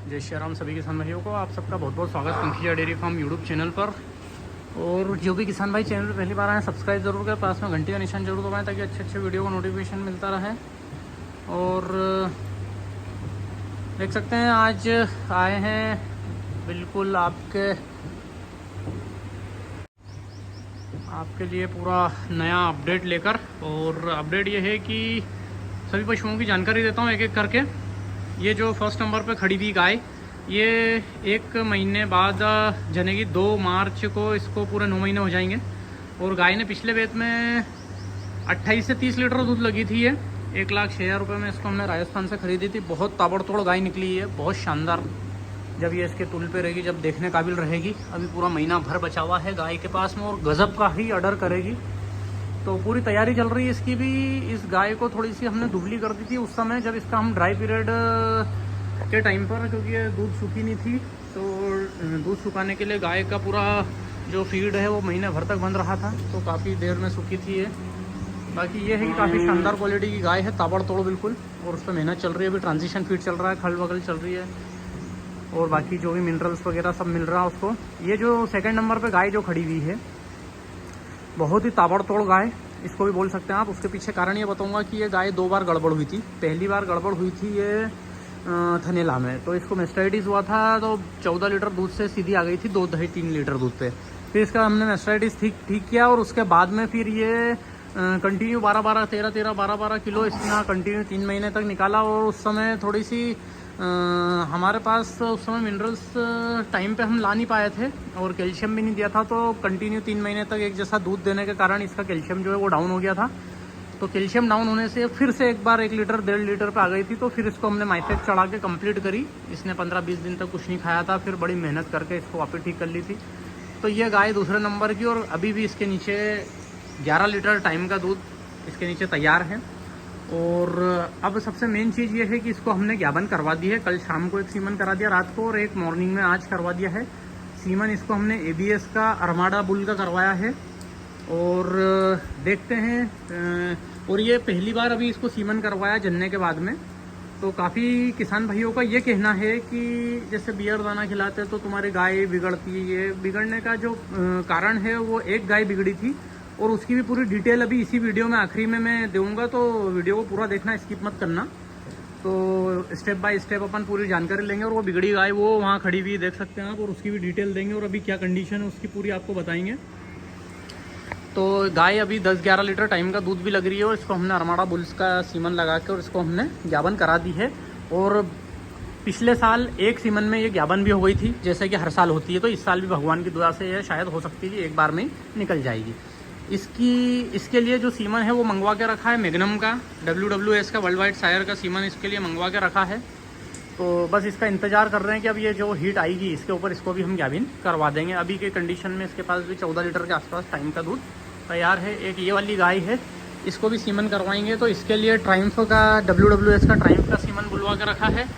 जय श्री राम सभी किसान भाइयों को आप सबका बहुत बहुत स्वागत पंखिया डेयरी फार्म यूट्यूब चैनल पर। और जो भी किसान भाई चैनल पर पहली बार आए सब्सक्राइब जरूर करें, पास में घंटी का निशान जरूर दबाएं ताकि अच्छे अच्छे वीडियो का नोटिफिकेशन मिलता रहे। और देख सकते हैं आज आए हैं बिल्कुल आपके लिए पूरा नया अपडेट लेकर। और अपडेट ये है कि सभी पशुओं की जानकारी देता हूँ एक एक करके। ये जो फर्स्ट नंबर पे खड़ी हुई गाय, ये 1 महीने बाद जनेगी। 2 मार्च को इसको पूरे 9 महीने हो जाएंगे। और गाय ने पिछले वेत में 28 से 30 लीटर दूध लगी थी। ये 1,06,000 रुपये में इसको हमने राजस्थान से ख़रीदी थी। बहुत ताबड़तोड़ गाय निकली है, बहुत शानदार। जब ये इसके तुल पे रहेगी, जब देखने काबिल रहेगी, अभी पूरा महीना भर बचा हुआ है गाय के पास में और गज़ब का ही ऑर्डर करेगी। तो पूरी तैयारी चल रही है इसकी भी। इस गाय को थोड़ी सी हमने दुबली कर दी थी उस समय जब इसका हम ड्राई पीरियड के टाइम पर, क्योंकि ये दूध सूखी नहीं थी। तो दूध सुखाने के लिए गाय का पूरा जो फीड है वो महीने भर तक बंद रहा था, तो काफ़ी देर में सूखी थी ये। बाकी ये है कि काफ़ी शानदार क्वालिटी की गाय है, ताबड़तोड़ बिल्कुल। और उस पर मेहनत चल रही है, अभी ट्रांजिशन फीड चल रहा है, खल वगल चल रही है और बाकी जो भी मिनरल्स वगैरह सब मिल रहा है उसको। ये जो सेकंड नंबर पे गाय जो खड़ी हुई है, बहुत ही ताबड़तोड़ गाय इसको भी बोल सकते हैं आप। उसके पीछे कारण ये बताऊंगा कि ये गाय 2 बार गड़बड़ हुई थी। पहली बार गड़बड़ हुई थी ये थनेला में, तो इसको मेस्टाइटिस हुआ था। तो 14 लीटर दूध से सीधी आ गई थी 2-2.5-3 लीटर दूध पे। फिर इसका हमने मेस्टाइटिस ठीक किया और उसके बाद में फिर ये कंटिन्यू 12-12, 13-13, 12-12 किलो इसने कंटिन्यू 3 महीने तक निकाला। और उस समय थोड़ी सी हमारे पास उस समय मिनरल्स टाइम पे हम ला नहीं पाए थे और कैल्शियम भी नहीं दिया था। तो कंटिन्यू 3 महीने तक एक जैसा दूध देने के कारण इसका कैल्शियम जो है वो डाउन हो गया था। तो कैल्शियम डाउन होने से फिर से एक बार 1 लीटर 1.5 लीटर पे आ गई थी। तो फिर इसको हमने माइथेक चढ़ा के कंप्लीट करी। इसने 15-20 दिन तक कुछ नहीं खाया था, फिर बड़ी मेहनत करके इसको वापस ठीक कर ली थी। तो ये गाय दूसरे नंबर की, और अभी भी इसके नीचे 11 लीटर टाइम का दूध इसके नीचे तैयार है। और अब सबसे मेन चीज़ ये है कि इसको हमने ज्ञापन करवा दी है। कल शाम को एक सीमन करा दिया रात को, और एक मॉर्निंग में आज करवा दिया है सीमन। इसको हमने ABS का अरमाडा बुल का करवाया है। और देखते हैं। और ये पहली बार अभी इसको सीमन करवाया जन्ने के बाद में। तो काफ़ी किसान भाइयों का ये कहना है कि जैसे बियर दाना खिलाते हैं तो तुम्हारी गाय बिगड़ती है। ये बिगड़ने का जो कारण है वो एक गाय बिगड़ी थी, और उसकी भी पूरी डिटेल अभी इसी वीडियो में आखिरी में मैं दूंगा। तो वीडियो को पूरा देखना, स्किप मत करना। तो स्टेप बाय स्टेप अपन पूरी जानकारी लेंगे। और वो बिगड़ी गाय वो वहाँ खड़ी हुई देख सकते हैं आप, और उसकी भी डिटेल देंगे और अभी क्या कंडीशन है उसकी पूरी आपको बताएंगे। तो गाय अभी 10-11 लीटर टाइम का दूध भी लग रही है, और इसको हमने अरमाडा बुल्स का सीमन लगा के और इसको हमने ज्ञापन करा दी है। और पिछले साल एक सीमन में ये ज्ञापन भी हो गई थी, जैसे कि हर साल होती है। तो इस साल भी भगवान की दुआ से ये शायद हो सकती है एक बार में निकल जाएगी। इसके लिए जो सीमन है वो मंगवा के रखा है मैग्नम का, WWS का, वर्ल्ड वाइड सायर का सीमन इसके लिए मंगवा के रखा है। तो बस इसका इंतजार कर रहे हैं कि अब ये जो हीट आएगी इसके ऊपर इसको भी हम ज्ञापन करवा देंगे। अभी के कंडीशन में इसके पास भी 14 लीटर के आसपास टाइम का दूध तैयार है। एक ये वाली गाय है, इसको भी सीमन करवाएंगे। तो इसके लिए ट्रायम्फ का, WWS का ट्रायम्फ का सीमन बुलवा के रखा है।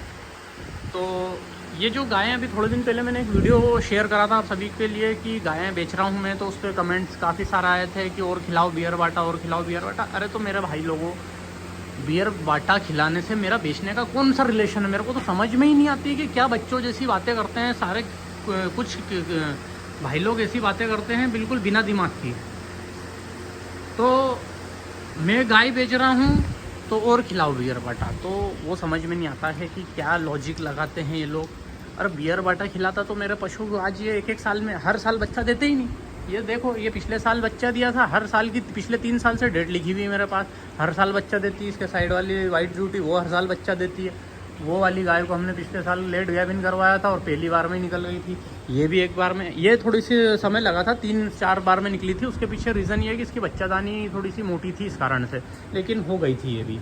तो ये जो गायें, अभी थोड़े दिन पहले मैंने एक वीडियो शेयर करा था आप सभी के लिए कि गायें बेच रहा हूँ मैं। तो उस पर कमेंट्स काफ़ी सारा आए थे कि और खिलाओ बियर बाटा, और खिलाओ बियर बाटा। अरे तो मेरे भाई लोगों, बियर बाटा खिलाने से मेरा बेचने का कौन सा रिलेशन है? मेरे को तो समझ में ही नहीं आती कि क्या बच्चों जैसी बातें करते हैं सारे। कुछ भाई लोग ऐसी बातें करते हैं बिल्कुल बिना दिमाग की। तो मैं गाय बेच रहा हूँ तो और खिलाओ बियर बाटा, तो वो समझ में नहीं आता है कि क्या लॉजिक लगाते हैं ये लोग। और बियर बाटा खिलाता तो मेरे पशु आज ये 1-1 साल में हर साल बच्चा देते ही नहीं। ये देखो, ये पिछले साल बच्चा दिया था, हर साल की पिछले 3 साल से डेट लिखी हुई है मेरे पास, हर साल बच्चा देती है। इसके साइड वाली वाइट ड्यूटी वो हर साल बच्चा देती है। वो वाली गाय को हमने पिछले साल लेट ज्ञापन करवाया था और पहली बार में निकल गई थी। ये भी एक बार में, ये थोड़ी सी समय लगा था, 3-4 बार में निकली थी। उसके पीछे रीज़न ये है कि इसकी बच्चादानी थोड़ी सी मोटी थी इस कारण से, लेकिन हो गई थी ये भी।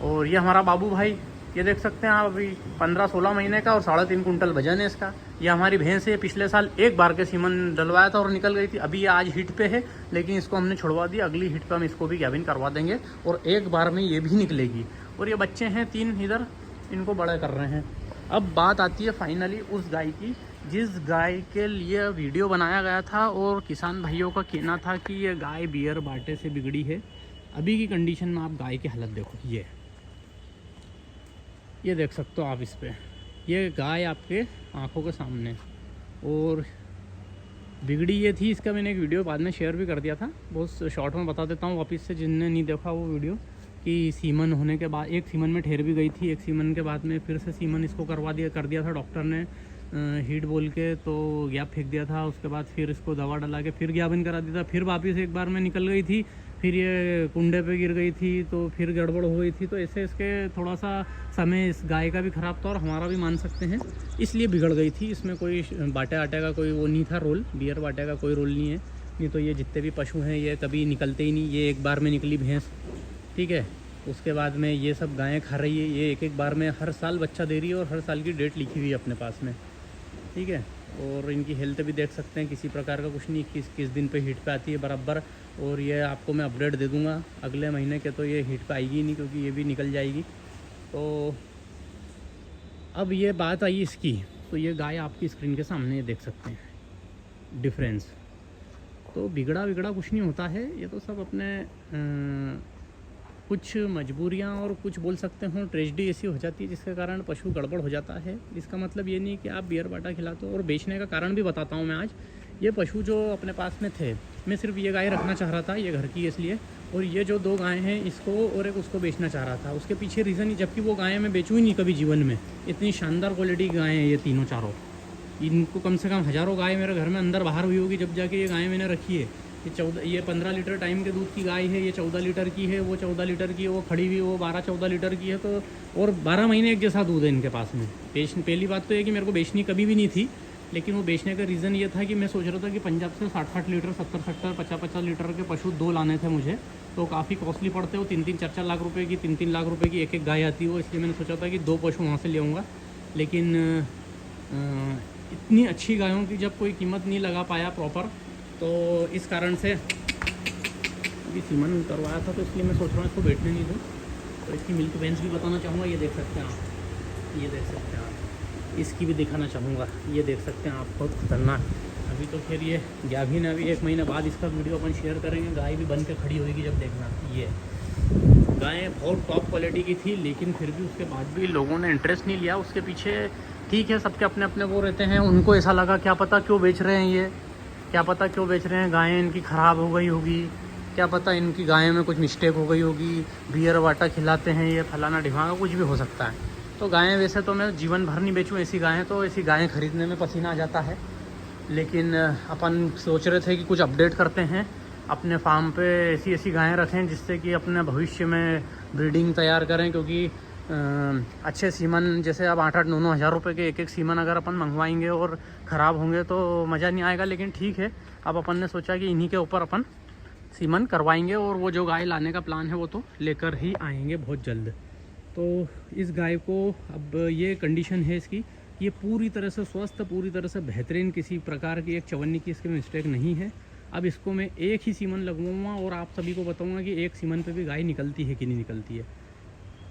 और ये हमारा बाबू भाई, ये देख सकते हैं आप, अभी 15-16 महीने का और 3.5 कुंटल वजन है इसका। ये हमारी भैंस है, पिछले साल एक बार के सीमन डलवाया था और निकल गई थी। अभी ये आज हिट पे है, लेकिन इसको हमने छुड़वा दिया। अगली हिट पे हम इसको भी ज्ञापन करवा देंगे और एक बार में ये भी निकलेगी। और ये बच्चे हैं 3 इधर, इनको बड़े कर रहे हैं। अब बात आती है फाइनली उस गाय की जिस गाय के लिए वीडियो बनाया गया था और किसान भाइयों का कहना था कि ये गाय बियर बाटे से बिगड़ी है। अभी की कंडीशन में आप गाय की हालत देखो, ये देख सकते हो आप इस पर। ये गाय आपके आंखों के सामने। और बिगड़ी ये थी, इसका मैंने एक वीडियो बाद में शेयर भी कर दिया था, बहुत शॉर्ट में बता देता हूँ वापस से जिनने नहीं देखा वो वीडियो, कि सीमन होने के बाद एक सीमन में ठहर भी गई थी, एक सीमन के बाद में फिर से सीमन इसको कर दिया था डॉक्टर ने हीट बोल के, तो गैप फेंक दिया था। उसके बाद फिर इसको दवा डला के फिर गैप बंद करा दिया था, फिर वापस एक बार में निकल गई थी, फिर ये कुंडे पे गिर गई थी तो फिर गड़बड़ हो गई थी। तो ऐसे इसके थोड़ा सा समय इस गाय का भी ख़राब था और हमारा भी मान सकते हैं, इसलिए बिगड़ गई थी। इसमें कोई बाटे आटे का कोई वो नहीं था रोल, बियर बाटे का कोई रोल नहीं है। नहीं तो ये जितने भी पशु हैं ये कभी निकलते ही नहीं। ये एक बार में निकली भैंस, ठीक है, उसके बाद में ये सब गायें खा रही है, ये एक बार में हर साल बच्चा दे रही है और हर साल की डेट लिखी हुई है अपने पास में, ठीक है। और इनकी हेल्थ भी देख सकते हैं, किसी प्रकार का कुछ नहीं, किस दिन पे हीट पे आती है बराबर। और ये आपको मैं अपडेट दे दूंगा अगले महीने के, तो ये हीट पे आएगी नहीं क्योंकि ये भी निकल जाएगी। तो अब ये बात आई इसकी, तो ये गाय आपकी स्क्रीन के सामने देख सकते हैं डिफरेंस। तो बिगड़ा कुछ नहीं होता है, ये तो सब अपने कुछ मजबूरियाँ और कुछ बोल सकते हो ट्रेजेडी ऐसी हो जाती है जिसके कारण पशु गड़बड़ हो जाता है। इसका मतलब ये नहीं कि आप बियर बाटा खिलाते हो। और बेचने का कारण भी बताता हूँ मैं आज। ये पशु जो अपने पास में थे, मैं सिर्फ ये गाय रखना चाह रहा था, ये घर की है इसलिए। और ये जो 2 गायें हैं, इसको और एक उसको बेचना चाह रहा था। उसके पीछे रीज़न ही, जबकि वो गायें मैं बेचूँ ही नहीं कभी जीवन में। इतनी शानदार क्वालिटी की गायें हैं ये तीनों चारों। इनको कम से कम हज़ारों गाय मेरे घर में अंदर बाहर हुई होगी जब जाके ये गायें मैंने रखी है। ये 15 लीटर टाइम के दूध की गाय है, ये 14 लीटर की है, वो 14 लीटर की है, वो खड़ी हुई वो 12-14 लीटर की है। तो और 12 महीने एक जैसा दूध है इनके पास में। पहली बात तो ये कि मेरे को बेचनी कभी भी नहीं थी, लेकिन वो बेचने का रीज़न ये था कि मैं सोच रहा था कि पंजाब से 60-60 लीटर, 70-70, 50-50 लीटर के पशु 2 लाने थे मुझे। तो काफ़ी कॉस्टली पड़ते हो, 3-3, 4-4 लाख रुपए की, 3-3 लाख रुपए की एक गाय आती है वो। इसलिए मैंने सोचा था कि 2 पशु वहाँ से ले आऊँगा। लेकिन इतनी अच्छी गायों की जब कोई कीमत नहीं लगा पाया प्रॉपर, तो इस कारण से अभी सीमन करवाया था, तो इसलिए मैं सोच रहा हूँ इसको बैठने नहीं दूँ। तो इसकी मिल्क वेंस भी बताना चाहूँगा, ये देख सकते हैं आप, ये देख सकते हैं आप, इसकी भी दिखाना चाहूँगा, ये देख सकते हैं आप, बहुत खतरनाक। अभी तो फिर ये गाभी ने, अभी 1 महीने बाद इसका वीडियो अपन शेयर करेंगे। गाय भी बन के खड़ी होगी जब देखना। ये गाय बहुत टॉप क्वालिटी की थी, लेकिन फिर भी उसके बाद भी लोगों ने इंटरेस्ट नहीं लिया उसके पीछे। ठीक है, सबके अपने अपने वो रहते हैं, उनको ऐसा लगा क्या पता क्यों बेच रहे हैं ये, क्या पता क्यों बेच रहे हैं, गायें इनकी ख़राब हो गई होगी, क्या पता इनकी गायों में कुछ मिस्टेक हो गई होगी, बियर वाटा खिलाते हैं ये, फलाना ढिमाना, कुछ भी हो सकता है। तो गायें वैसे तो मैं जीवन भर नहीं बेचूँ ऐसी गायें, तो ऐसी गायें ख़रीदने में पसीना आ जाता है। लेकिन अपन सोच रहे थे कि कुछ अपडेट करते हैं अपने फार्म पे, ऐसी गायें रखें जिससे कि अपने भविष्य में ब्रीडिंग तैयार करें। क्योंकि अच्छे सीमन जैसे अब 8-8, 9-9 हज़ार रुपये के एक सीमन अगर अपन मंगवाएंगे और ख़राब होंगे तो मज़ा नहीं आएगा। लेकिन ठीक है, अब अपन ने सोचा कि इन्हीं के ऊपर अपन सीमन करवाएंगे, और वो जो गाय लाने का प्लान है वो तो लेकर ही आएंगे बहुत जल्द। तो इस गाय को अब ये कंडीशन है इसकी, ये पूरी तरह से स्वस्थ, पूरी तरह से बेहतरीन, किसी प्रकार की एक चवन्नी की इसकी मिस्टेक नहीं है। अब इसको मैं एक ही सीमन लगवाऊँगा और आप सभी को बताऊँगा कि एक सीमन पे भी गाय निकलती है कि नहीं निकलती है।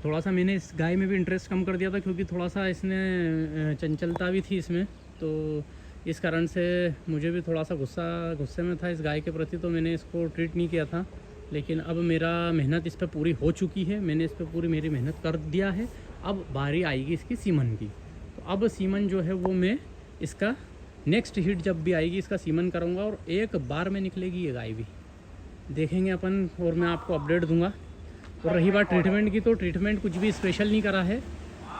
थोड़ा सा मैंने इस गाय में भी इंटरेस्ट कम कर दिया था, क्योंकि थोड़ा सा इसने चंचलता भी थी इसमें, तो इस कारण से मुझे भी थोड़ा सा गुस्से में था इस गाय के प्रति, तो मैंने इसको ट्रीट नहीं किया था। लेकिन अब मेरा मेहनत इस पर पूरी हो चुकी है, मैंने इस पर पूरी मेरी मेहनत कर दिया है। अब बारी आएगी इसकी सीमन की। तो अब सीमन जो है वो मैं इसका नेक्स्ट हिट जब भी आएगी इसका सीमन करूँगा, और एक बार में निकलेगी ये गाय भी, देखेंगे अपन, और मैं आपको अपडेट दूंगा। और रही बात ट्रीटमेंट की, तो ट्रीटमेंट कुछ भी स्पेशल नहीं करा है,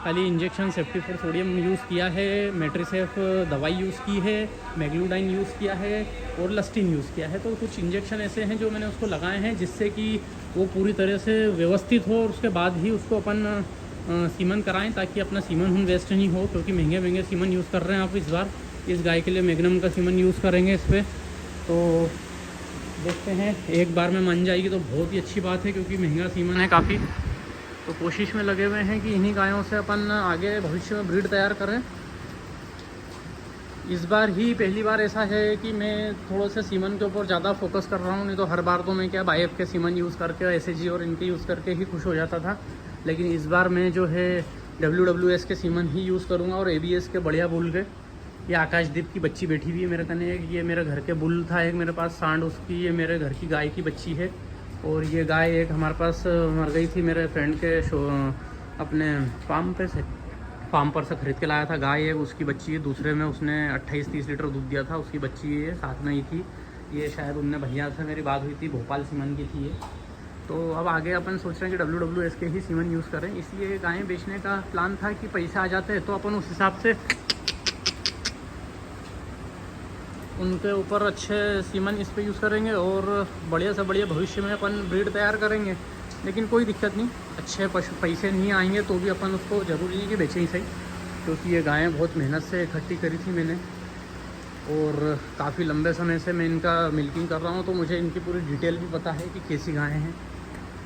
खाली injection safety for sodium use किया है, मेट्रिसेफ दवाई यूज़ की है, मैग्लूडाइन यूज़ किया है और लस्टिन यूज़ किया है। तो कुछ इंजेक्शन ऐसे हैं जो मैंने उसको लगाए हैं जिससे कि वो पूरी तरह से व्यवस्थित हो, और उसके बाद ही उसको अपन सीमन कराएं, ताकि अपना सीमन वेस्ट नहीं हो। क्योंकि महंगे सीमन यूज़ कर रहे हैं आप इस बार, इस गाय के लिए मैग्नम का सीमन यूज़ करेंगे इस पर। तो देखते हैं, एक बार में मान जाएगी तो बहुत ही अच्छी बात है, क्योंकि महंगा सीमन है काफ़ी। तो कोशिश में लगे हुए हैं कि इन्हीं गायों से अपन आगे भविष्य में ब्रीड तैयार करें। इस बार ही पहली बार ऐसा है कि मैं थोड़ा सा सीमन के ऊपर ज़्यादा फोकस कर रहा हूँ, नहीं तो हर बार तो मैं क्या बाइफ के सीमन यूज़ करके, SAG और इनके यूज़ करके ही खुश हो जाता था। लेकिन इस बार मैं जो है WWS के सीमन ही यूज़ करूँगा, और ABS के बढ़िया बुल के। ये आकाशदीप की बच्ची बैठी हुई है मेरे कने, ये मेरे घर के बुल था एक मेरे पास सांड, उसकी, ये मेरे घर की गाय की बच्ची है। और ये गाय एक हमारे पास मर गई थी मेरे फ्रेंड के अपने फार्म फार्म पर से ख़रीद के लाया था। गाय है, उसकी बच्ची है, दूसरे में उसने 28-30 लीटर दूध दिया था, उसकी बच्ची है, साथ में ही थी। ये शायद उनने भैया से मेरी बात हुई थी, भोपाल सीमन की थी ये। तो अब आगे अपन सोच रहे हैं कि WWS के ही सीमन यूज़ करें, इसलिए गायें बेचने का प्लान था कि पैसे आ जाते हैं तो अपन उस हिसाब से उनके ऊपर अच्छे सीमन इस पे यूज़ करेंगे और बढ़िया से बढ़िया भविष्य में अपन ब्रीड तैयार करेंगे। लेकिन कोई दिक्कत नहीं, अच्छे पैसे नहीं आएंगे तो भी अपन उसको ज़रूरी नहीं कि बेचें ही सही, क्योंकि ये गायें बहुत मेहनत से इकट्ठी करी थी मैंने और काफ़ी लंबे समय से मैं इनका मिल्किंग कर रहा हूँ, तो मुझे इनकी पूरी डिटेल भी पता है कि कैसी गायें हैं।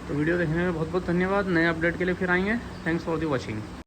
तो वीडियो देखने में बहुत बहुत धन्यवाद। नए अपडेट के लिए फिर आएंगे। Thanks for the watching.